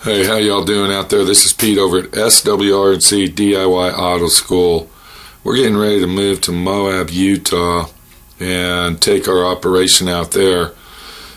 Hey, how y'all doing out there? This is Pete over at SWRNC DIY Auto School. We're getting ready to move to MOAB, Utah and take our operation out there.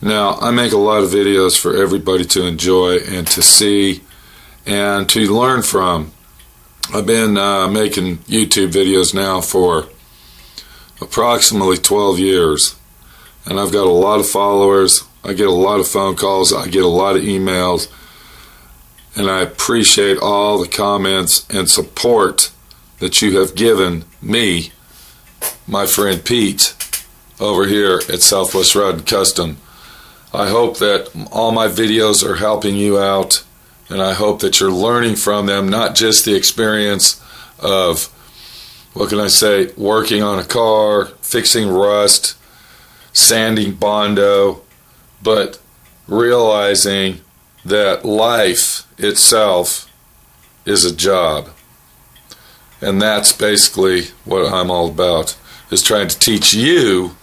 Now, I make a lot of videos for everybody to enjoy and to see and to learn from. I've been making YouTube videos now for approximately 12 years, and I've got a lot of followers. I get a lot of phone calls. I get a lot of emails. And I appreciate all the comments and support that you have given me, my friend Pete, over here at Southwest Rod & Custom. I hope that all my videos are helping you out, and I hope that you're learning from them, not just the experience of, what can I say, working on a car, fixing rust, sanding Bondo, but realizing that life itself is a job. And that's basically what I'm all about, is trying to teach you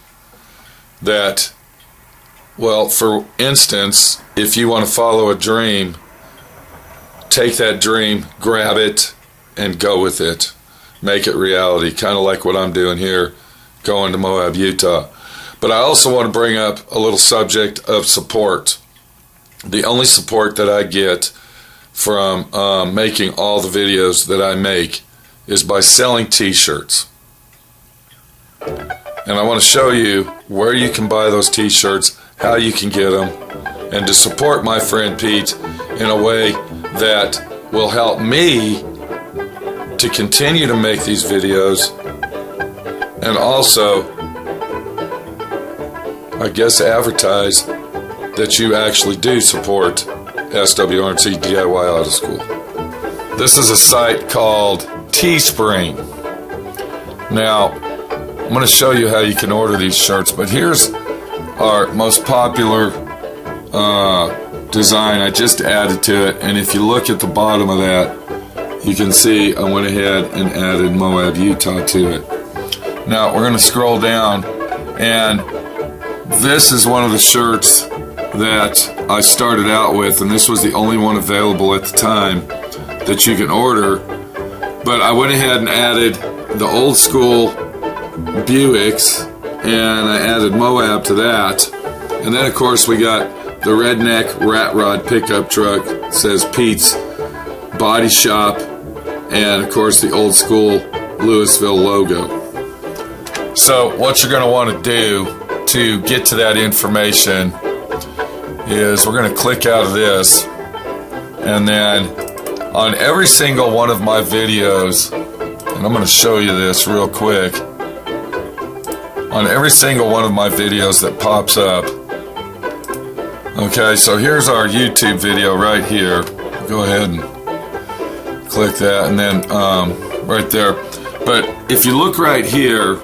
that, well, for instance, if you want to follow a dream, take that dream, grab it, and go with it. Make it reality, kind of like what I'm doing here, going to MOAB, Utah. But I also want to bring up a little subject of support. The only support that I get from making all the videos that I make is by selling t-shirts. And I want to show you where you can buy those t-shirts, how you can get them, and to support my friend Pete in a way that will help me to continue to make these videos, and also, I guess, advertise that you actually do support SWRNC DIY Auto School. This is a site called TeeSpring. Now, I'm going to show you how you can order these shirts, but here's our most popular design. I just added to it, and if you look at the bottom of that, you can see I went ahead and added MOAB, Utah to it. Now, we're going to scroll down, and this is one of the shirts that I started out with, and this was the only one available at the time that you can order. But I went ahead and added the old school Buicks, and I added MOAB to that. And then, of course, we got the redneck rat rod pickup truck. It says Pete's Body Shop, and, of course, the old school Louisville logo. So what you're going to want to do to get to that information is we're going to click out of this, and then on every single one of my videos, and I'm going to show you this real quick, on every single one of my videos that pops up. Okay, so here's our YouTube video right here. Go ahead and click that, and then right there. But if you look right here,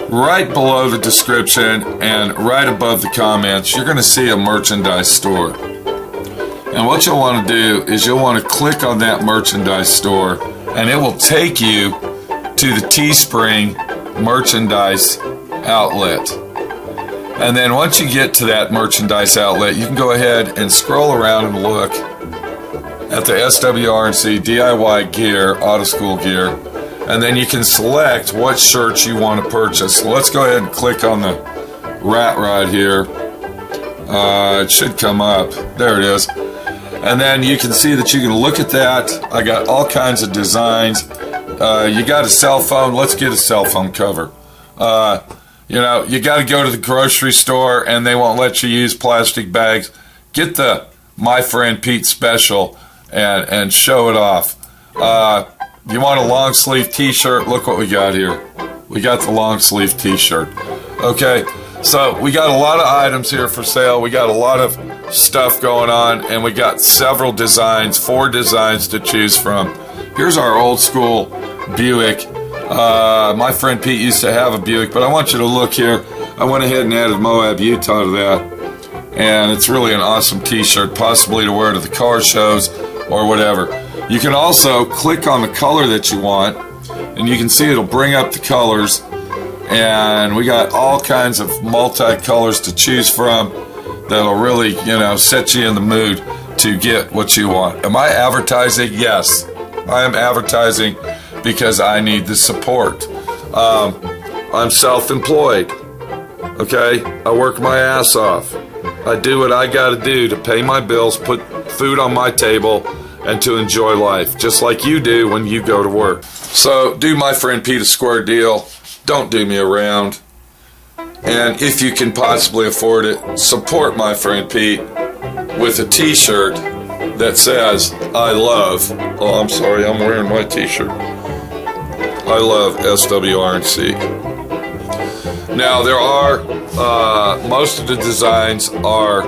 right below the description and right above the comments, you're going to see a merchandise store. And what you'll want to do is you'll want to click on that merchandise store, and it will take you to the TeeSpring merchandise outlet. And then once you get to that merchandise outlet, you can go ahead and scroll around and look at the SWRNC DIY gear, Auto School gear. And then you can select what shirts you want to purchase. So let's go ahead and click on the rat rod here. It should come up. There it is. And then you can see that you can look at that. I got all kinds of designs. You got a cell phone. Let's get a cell phone cover. You know, you got to go to the grocery store and they won't let you use plastic bags. Get the My Friend Pete special and show it off. You want a long sleeve t-shirt? Look what we got here. We got the long sleeve t-shirt. Okay, so we got a lot of items here for sale. We got a lot of stuff going on, and we got several designs, 4 designs to choose from. Here's our old school Buick. My friend Pete used to have a Buick, but I want you to look here. I went ahead and added MOAB, Utah to that, and it's really an awesome t-shirt, possibly to wear to the car shows or whatever. You can also click on the color that you want, and you can see it'll bring up the colors, and we got all kinds of multi-colors to choose from that'll really, set you in the mood to get what you want. Am I advertising? Yes, I am advertising because I need the support. I'm self-employed. Okay, I work my ass off. I do what I gotta do to pay my bills, put food on my table, and to enjoy life, just like you do when you go to work. So do my friend Pete a square deal. Don't do me around. And if you can possibly afford it, support my friend Pete with a t-shirt that says, I love, oh, I'm sorry, I'm wearing my t-shirt. I love SWRNC. Now, there are, most of the designs are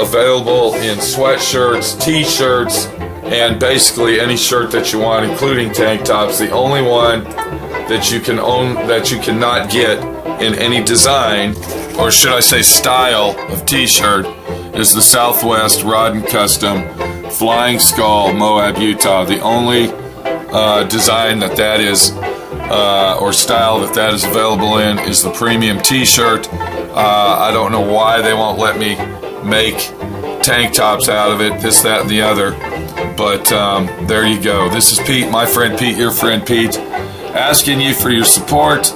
available in sweatshirts, t-shirts, and basically any shirt that you want, including tank tops. The only one that you can own, that you cannot get in any design, or should I say style of t-shirt, is the Southwest Rod and Custom Flying Skull, Moab, Utah. The only design that is, or style that is available in, is the premium t-shirt. I don't know why they won't let me make tank tops out of it, this, that, and the other. But there you go. This is Pete, my friend Pete, your friend Pete, asking you for your support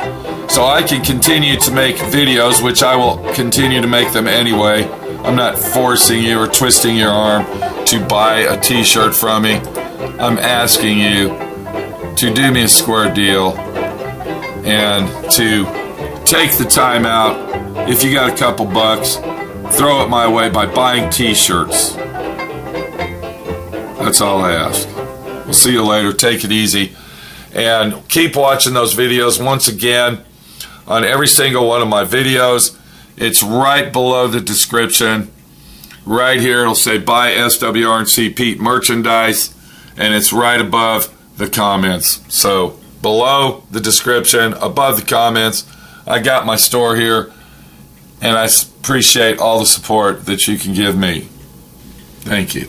so I can continue to make videos, which I will continue to make them anyway. I'm not forcing you or twisting your arm to buy a t-shirt from me. I'm asking you to do me a square deal and to take the time out. If you got a couple bucks, throw it my way by buying t-shirts. That's all I ask. We'll see you later. Take it easy. And keep watching those videos. Once again, on every single one of my videos, it's right below the description. Right here, it'll say buy SWRNC Pete merchandise, and it's right above the comments. So below the description, above the comments, I got my store here, and I appreciate all the support that you can give me. Thank you.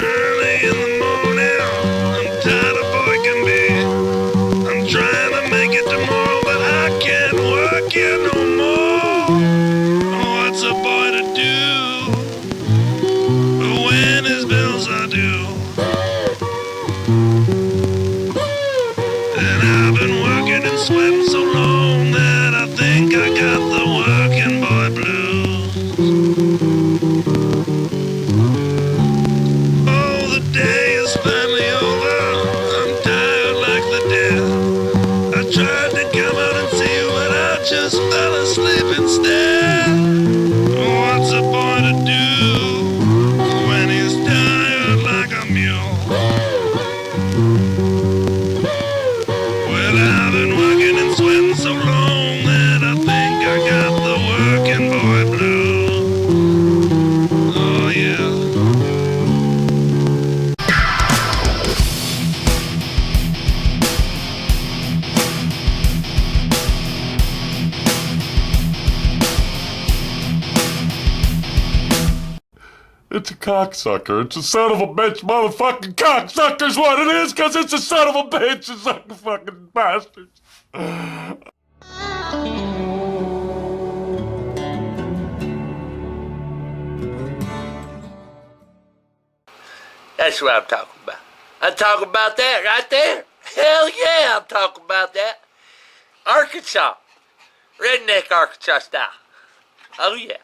Early in the morning, I'm tired of working bed. I'm trying to make it tomorrow, but I can't work here no more. What's a boy to do when his bills are due? And I've been working and sweating so long that I think I got the working boy blues. Oh, the day is finally over. I'm tired like the dead. I tried to come out and see you, but I just fell asleep instead. What's a boy to do when he's tired like a mule? Well, I've been working and sweating so long that I think I got the working boy blues. Oh, yeah. It's a cocksucker. It's a son of a bitch motherfucking cocksucker's what it is, cause it's a son of a bitch. It's like a fucking bastard. That's what I'm talking about. I'm talking about that right there. Hell yeah, I'm talking about that. Arkansas. Redneck Arkansas style. Oh yeah.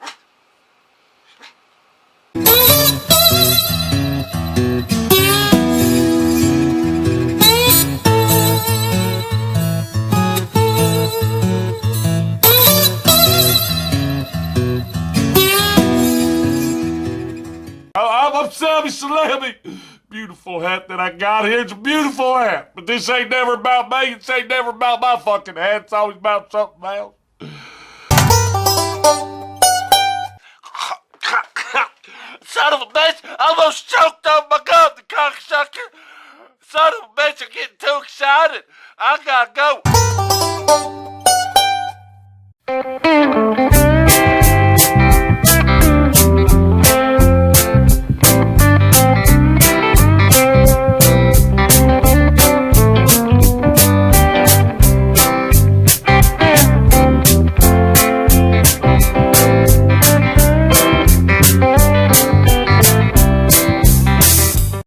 I'm Sammy Salami. Beautiful hat that I got here. It's a beautiful hat. But this ain't never about me. This ain't never about my fucking hat. It's always about something else. Son of a bitch, I almost choked on my gum, the cocksucker. Son of a bitch, I'm getting too excited. I gotta go.